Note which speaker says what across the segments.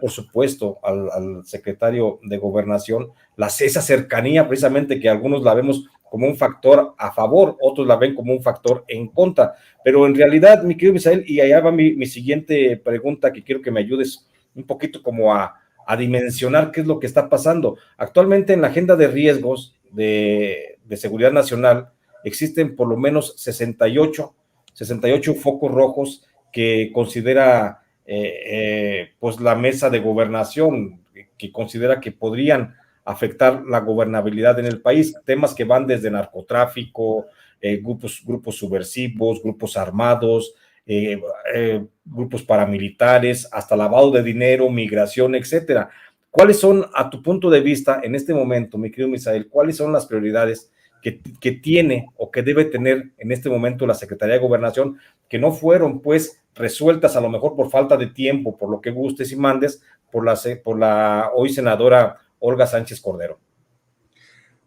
Speaker 1: por supuesto, al secretario de Gobernación esa cercanía, precisamente, que algunos la vemos como un factor a favor, otros la ven como un factor en contra, pero en realidad, mi querido Misael, y allá va mi siguiente pregunta, que quiero que me ayudes un poquito como a dimensionar qué es lo que está pasando. Actualmente en la agenda de riesgos de seguridad nacional existen por lo menos 68 focos rojos que considera pues la mesa de gobernación, que considera que podrían afectar la gobernabilidad en el país, temas que van desde narcotráfico, grupos subversivos, grupos armados, grupos paramilitares, hasta lavado de dinero, migración, etcétera. ¿Cuáles son, a tu punto de vista, en este momento, mi querido Misael, cuáles son las prioridades que tiene o que debe tener en este momento la Secretaría de Gobernación, que no fueron pues resueltas a lo mejor por falta de tiempo, por lo que gustes y mandes, por la hoy senadora Olga Sánchez Cordero?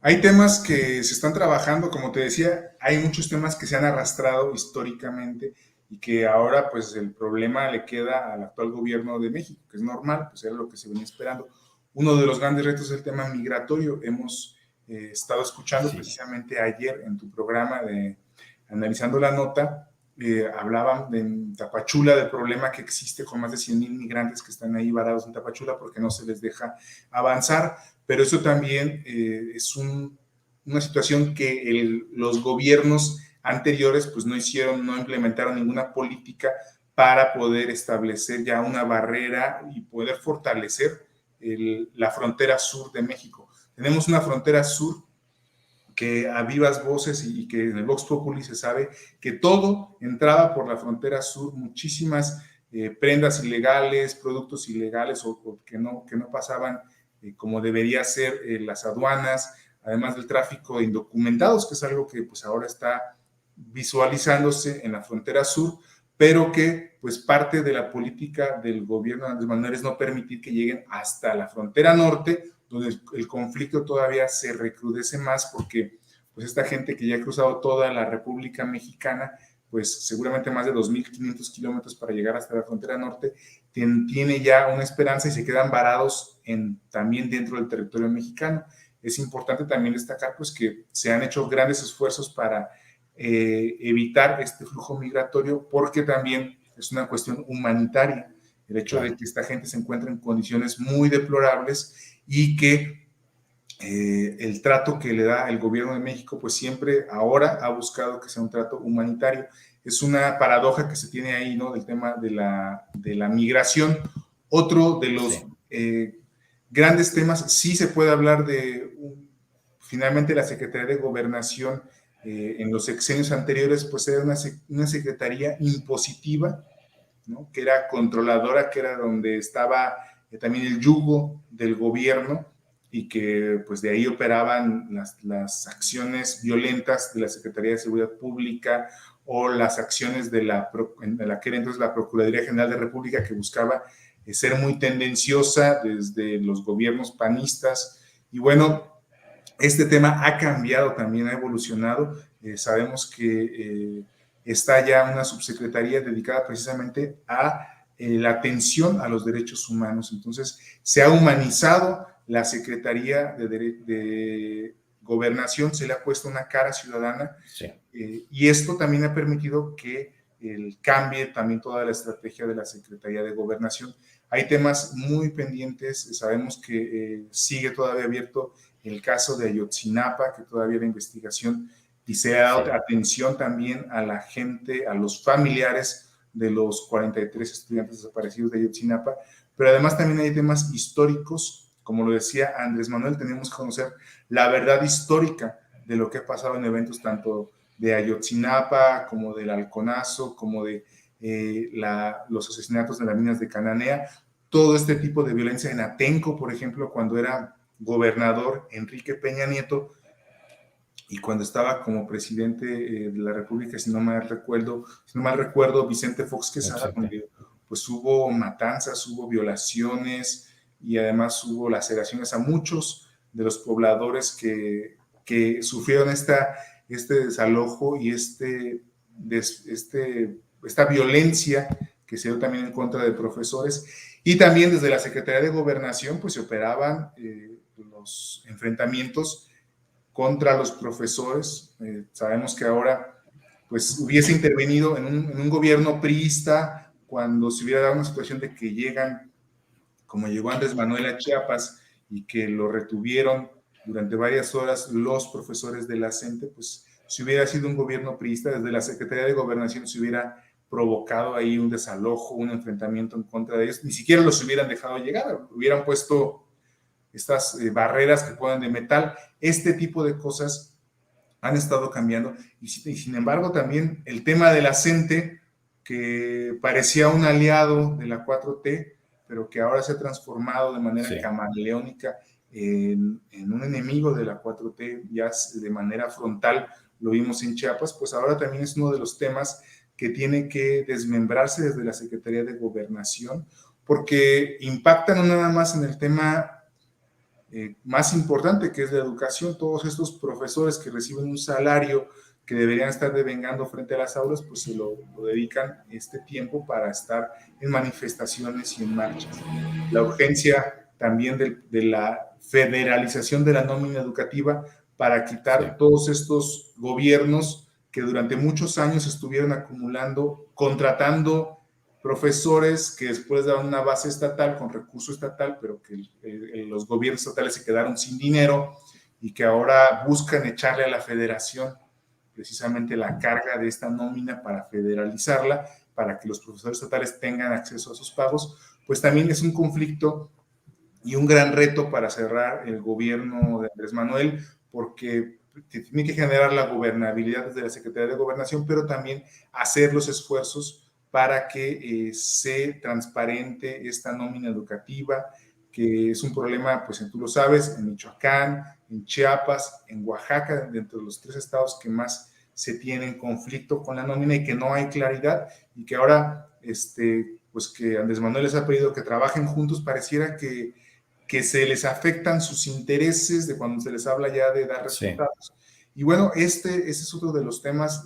Speaker 2: Hay temas que se están trabajando, como te decía, hay muchos temas que se han arrastrado históricamente y que ahora pues el problema le queda al actual gobierno de México, que es normal, pues era lo que se venía esperando. Uno de los grandes retos es el tema migratorio. Hemos estado escuchando precisamente ayer en tu programa de Analizando la Nota, hablaban en Tapachula del problema que existe con más de 100,000 migrantes que están ahí varados en Tapachula porque no se les deja avanzar, pero eso también es una situación que los gobiernos anteriores pues no implementaron ninguna política para poder establecer ya una barrera y poder fortalecer la frontera sur de México. Tenemos una frontera sur que a vivas voces y que en el Vox Populi se sabe que todo entraba por la frontera sur, muchísimas prendas ilegales, productos ilegales o que no pasaban como debería ser las aduanas, además del tráfico de indocumentados, que es algo que pues ahora está visualizándose en la frontera sur, pero que pues parte de la política del gobierno de Andrés Manuel es no permitir que lleguen hasta la frontera norte, donde el conflicto todavía se recrudece más porque pues esta gente que ya ha cruzado toda la República Mexicana, pues seguramente más de 2,500 kilómetros para llegar hasta la frontera norte, tiene ya una esperanza y se quedan varados también dentro del territorio mexicano. Es importante también destacar pues que se han hecho grandes esfuerzos para evitar este flujo migratorio porque también es una cuestión humanitaria. El hecho de que esta gente se encuentre en condiciones muy deplorables y que el trato que le da el gobierno de México, pues siempre ahora ha buscado que sea un trato humanitario. Es una paradoja que se tiene ahí, ¿no? Del tema de la migración. Otro de los grandes temas, sí se puede hablar finalmente la Secretaría de Gobernación en los sexenios anteriores, pues era una secretaría impositiva, ¿no? Que era controladora, que era donde estaba también el yugo del gobierno y que pues de ahí operaban las acciones violentas de la Secretaría de Seguridad Pública o las acciones de la que era entonces la Procuraduría General de la República, que buscaba ser muy tendenciosa desde los gobiernos panistas. Y bueno, este tema ha cambiado también, ha evolucionado. Sabemos que está ya una subsecretaría dedicada precisamente a la atención a los derechos humanos. Entonces, se ha humanizado la Secretaría de Gobernación, se le ha puesto una cara ciudadana, y esto también ha permitido que cambie también toda la estrategia de la Secretaría de Gobernación. Hay temas muy pendientes, sabemos que sigue todavía abierto el caso de Ayotzinapa, que todavía la investigación, y se ha dado atención también a la gente, a los familiares de los 43 estudiantes desaparecidos de Ayotzinapa, pero además también hay temas históricos, como lo decía Andrés Manuel, tenemos que conocer la verdad histórica de lo que ha pasado en eventos tanto de Ayotzinapa, como del Halconazo, como de los asesinatos de las minas de Cananea, todo este tipo de violencia en Atenco, por ejemplo, cuando era gobernador Enrique Peña Nieto y cuando estaba como presidente de la República, si no mal recuerdo, Vicente Fox Quesada, donde pues hubo matanzas, hubo violaciones y además hubo laceraciones a muchos de los pobladores que sufrieron este desalojo y esta violencia que se dio también en contra de profesores, y también desde la Secretaría de Gobernación pues se operaban los enfrentamientos contra los profesores. Sabemos que ahora pues hubiese intervenido en un gobierno priista cuando se hubiera dado una situación de que llegan, como llegó Andrés Manuel a Chiapas y que lo retuvieron durante varias horas los profesores de la CENTE, pues si hubiera sido un gobierno priista, desde la Secretaría de Gobernación se hubiera provocado ahí un desalojo, un enfrentamiento en contra de ellos, ni siquiera los hubieran dejado llegar, hubieran puesto estas barreras que ponen de metal. Este tipo de cosas han estado cambiando y sin embargo también el tema de la CENTE, que parecía un aliado de la 4T, pero que ahora se ha transformado de manera camaleónica en un enemigo de la 4T, ya de manera frontal, lo vimos en Chiapas, pues ahora también es uno de los temas que tiene que desmembrarse desde la Secretaría de Gobernación, porque impacta no nada más en el tema más importante, que es la educación. Todos estos profesores que reciben un salario que deberían estar devengando frente a las aulas, pues se lo dedican este tiempo para estar en manifestaciones y en marchas. La urgencia también de la federalización de la nómina educativa para quitar todos estos gobiernos que durante muchos años estuvieron acumulando, contratando profesores que después daban una base estatal con recurso estatal, pero que los gobiernos estatales se quedaron sin dinero y que ahora buscan echarle a la federación precisamente la carga de esta nómina para federalizarla, para que los profesores estatales tengan acceso a sus pagos, pues también es un conflicto y un gran reto para cerrar el gobierno de Andrés Manuel, porque tiene que generar la gobernabilidad desde la Secretaría de Gobernación, pero también hacer los esfuerzos para que se transparente esta nómina educativa, que es un problema, pues tú lo sabes, en Michoacán, en Chiapas, en Oaxaca, dentro de los 3 estados que más se tienen conflicto con la nómina y que no hay claridad, y que ahora, pues que Andrés Manuel les ha pedido que trabajen juntos, pareciera que se les afectan sus intereses de cuando se les habla ya de dar resultados. Y bueno, ese es otro de los temas,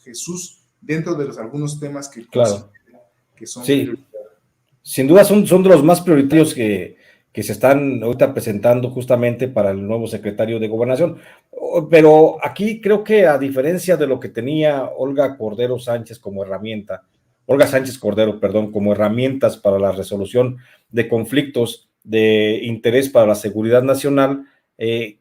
Speaker 2: Jesús, dentro de algunos temas que, que son prioritarios.
Speaker 1: Sin duda son de los más prioritarios que se están ahorita presentando justamente para el nuevo secretario de Gobernación. Pero aquí creo que a diferencia de lo que tenía Olga Sánchez Cordero, perdón, como herramientas para la resolución de conflictos de interés para la seguridad nacional,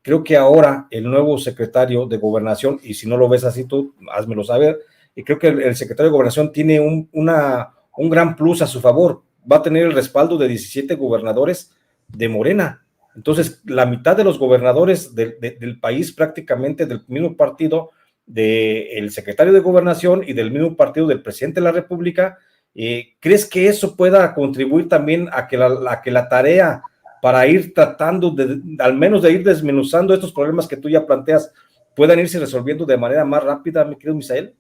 Speaker 1: creo que ahora el nuevo secretario de Gobernación, y si no lo ves así tú, házmelo saber, y creo que el secretario de Gobernación tiene un gran plus a su favor. Va a tener el respaldo de 17 gobernadores de Morena. Entonces, la mitad de los gobernadores del país, prácticamente del mismo partido del secretario de Gobernación y del mismo partido del presidente de la República. ¿Crees que eso pueda contribuir también a que la tarea para ir tratando al menos de ir desmenuzando estos problemas que tú ya planteas, puedan irse resolviendo de manera más rápida, mi querido Misael?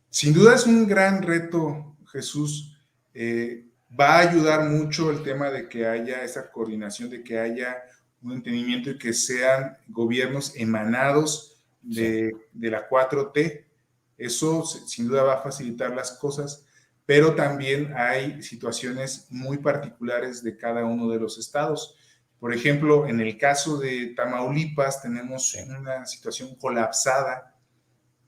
Speaker 2: Sin duda es un gran reto, Jesús. Va a ayudar mucho el tema de que haya esa coordinación, de que haya un entendimiento y que sean gobiernos emanados de la 4T. Eso sin duda va a facilitar las cosas, pero también hay situaciones muy particulares de cada uno de los estados. Por ejemplo, en el caso de Tamaulipas tenemos una situación colapsada,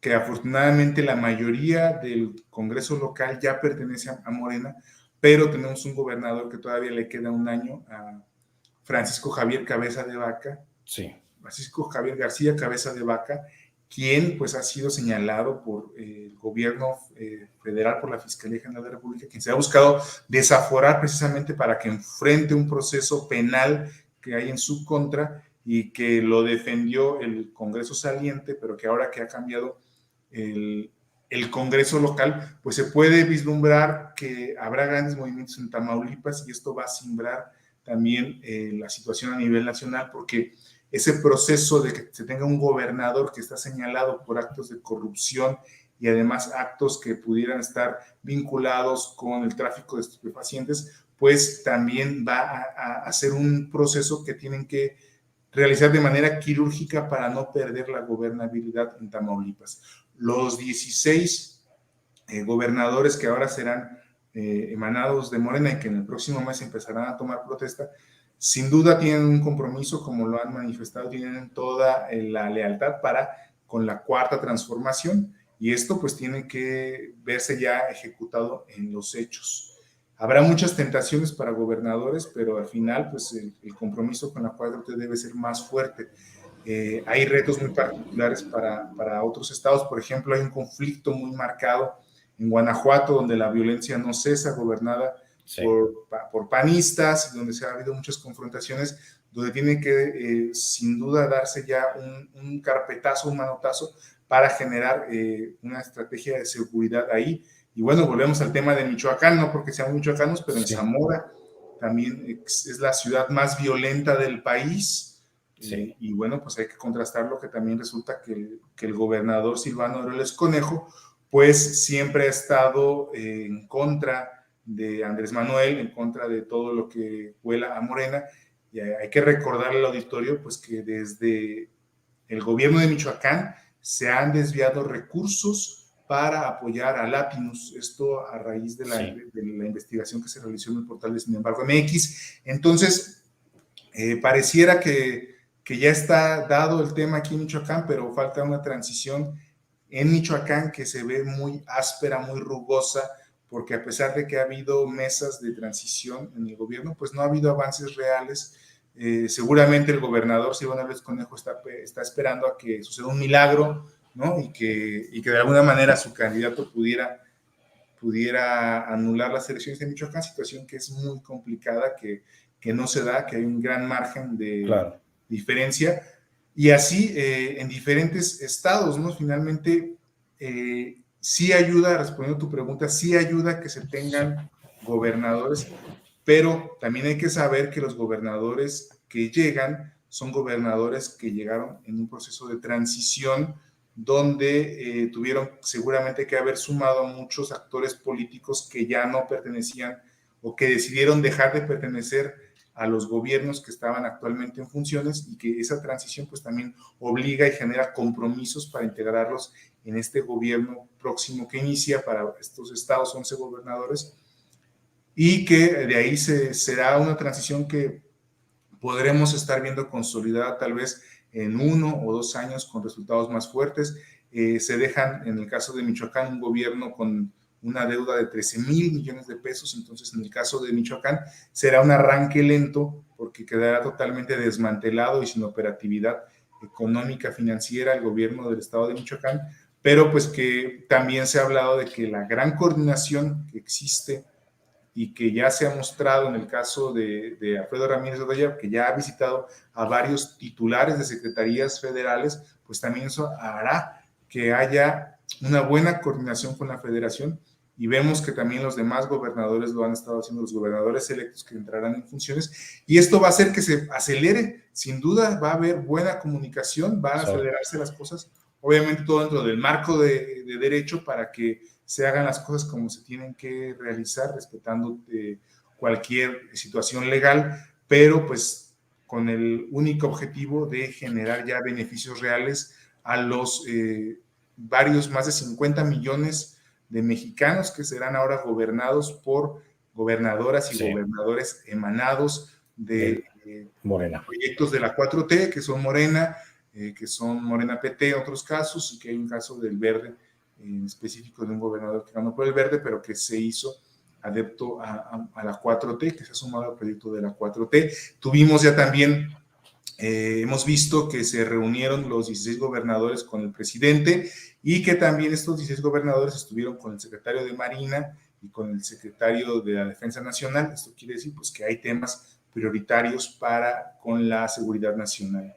Speaker 2: que afortunadamente la mayoría del Congreso local ya pertenece a Morena, pero tenemos un gobernador que todavía le queda un año, a Francisco Javier Cabeza de Vaca, Francisco Javier García Cabeza de Vaca, quien pues ha sido señalado por el gobierno federal, por la Fiscalía General de la República, quien se ha buscado desaforar precisamente para que enfrente un proceso penal que hay en su contra y que lo defendió el Congreso saliente, pero que ahora que ha cambiado el Congreso local, pues se puede vislumbrar que habrá grandes movimientos en Tamaulipas y esto va a simbrar también la situación a nivel nacional, porque ese proceso de que se tenga un gobernador que está señalado por actos de corrupción y además actos que pudieran estar vinculados con el tráfico de estupefacientes, pues también va a ser un proceso que tienen que realizar de manera quirúrgica para no perder la gobernabilidad en Tamaulipas. Los 16 gobernadores que ahora serán emanados de Morena y que en el próximo mes empezarán a tomar protesta, sin duda tienen un compromiso, como lo han manifestado, tienen toda la lealtad para con la cuarta transformación, y esto pues tiene que verse ya ejecutado en los hechos. Habrá muchas tentaciones para gobernadores, pero al final pues el compromiso con la 4T debe ser más fuerte. Hay retos muy particulares para otros estados. Por ejemplo, hay un conflicto muy marcado en Guanajuato, donde la violencia no cesa, gobernada
Speaker 1: Sí.
Speaker 2: por panistas, donde se ha habido muchas confrontaciones, donde tiene que sin duda darse ya un carpetazo, un manotazo para generar una estrategia de seguridad ahí. Y bueno, volvemos al tema de Michoacán, no porque seamos michoacanos, pero en
Speaker 1: Sí.
Speaker 2: Zamora también es la ciudad más violenta del país.
Speaker 1: Sí.
Speaker 2: Y bueno, pues hay que contrastarlo, que también resulta que el gobernador Silvano Aureoles Conejo, pues siempre ha estado en contra de Andrés Manuel, en contra de todo lo que huela a Morena. Y hay que recordar al auditorio, pues que desde el gobierno de Michoacán se han desviado recursos para apoyar a Latinus, esto a raíz de la investigación que se realizó en el portal de Sin embargo MX. Entonces, pareciera que ya está dado el tema aquí en Michoacán, pero falta una transición en Michoacán que se ve muy áspera, muy rugosa, porque a pesar de que ha habido mesas de transición en el gobierno, pues no ha habido avances reales. Seguramente el gobernador Silvano Aureoles Conejo está esperando a que suceda un milagro, ¿no? Y que de alguna manera su candidato pudiera anular las elecciones de Michoacán, situación que es muy complicada, que no se da, que hay un gran margen de diferencia, y así en diferentes estados, ¿no? Finalmente, sí ayuda, respondiendo a tu pregunta, sí ayuda que se tengan gobernadores, pero también hay que saber que los gobernadores que llegan son gobernadores que llegaron en un proceso de transición donde tuvieron seguramente que haber sumado a muchos actores políticos que ya no pertenecían o que decidieron dejar de pertenecer a los gobiernos que estaban actualmente en funciones, y que esa transición pues también obliga y genera compromisos para integrarlos en este gobierno próximo que inicia para estos estados, 11 gobernadores, y que de ahí será una transición que podremos estar viendo consolidada tal vez en 1 o 2 años con resultados más fuertes. Se dejan, en el caso de Michoacán, un gobierno con una deuda de 13,000 millones de pesos, entonces en el caso de Michoacán será un arranque lento porque quedará totalmente desmantelado y sin operatividad económica, financiera el gobierno del estado de Michoacán, pero pues que también se ha hablado de que la gran coordinación que existe y que ya se ha mostrado en el caso de Alfredo Ramírez Odoya, que ya ha visitado a varios titulares de secretarías federales, pues también eso hará que haya una buena coordinación con la federación, y vemos que también los demás gobernadores lo han estado haciendo, los gobernadores electos que entrarán en funciones, y esto va a hacer que se acelere, sin duda va a haber buena comunicación, van a acelerarse las cosas, obviamente todo dentro del marco de derecho para que se hagan las cosas como se tienen que realizar, respetando cualquier situación legal, pero pues con el único objetivo de generar ya beneficios reales a los varios, más de 50 millones de mexicanos que serán ahora gobernados por gobernadoras y gobernadores emanados de
Speaker 1: Morena.
Speaker 2: Proyectos de la 4T, que son Morena, que son Morena PT en otros casos, y que hay un caso del Verde en específico de un gobernador que ganó por el Verde, pero que se hizo adepto a la 4T, que se ha sumado al proyecto de la 4T. Tuvimos ya también, hemos visto que se reunieron los 16 gobernadores con el presidente, y que también estos 16 gobernadores estuvieron con el secretario de Marina y con el secretario de la Defensa Nacional. Esto quiere decir pues que hay temas prioritarios con la seguridad nacional.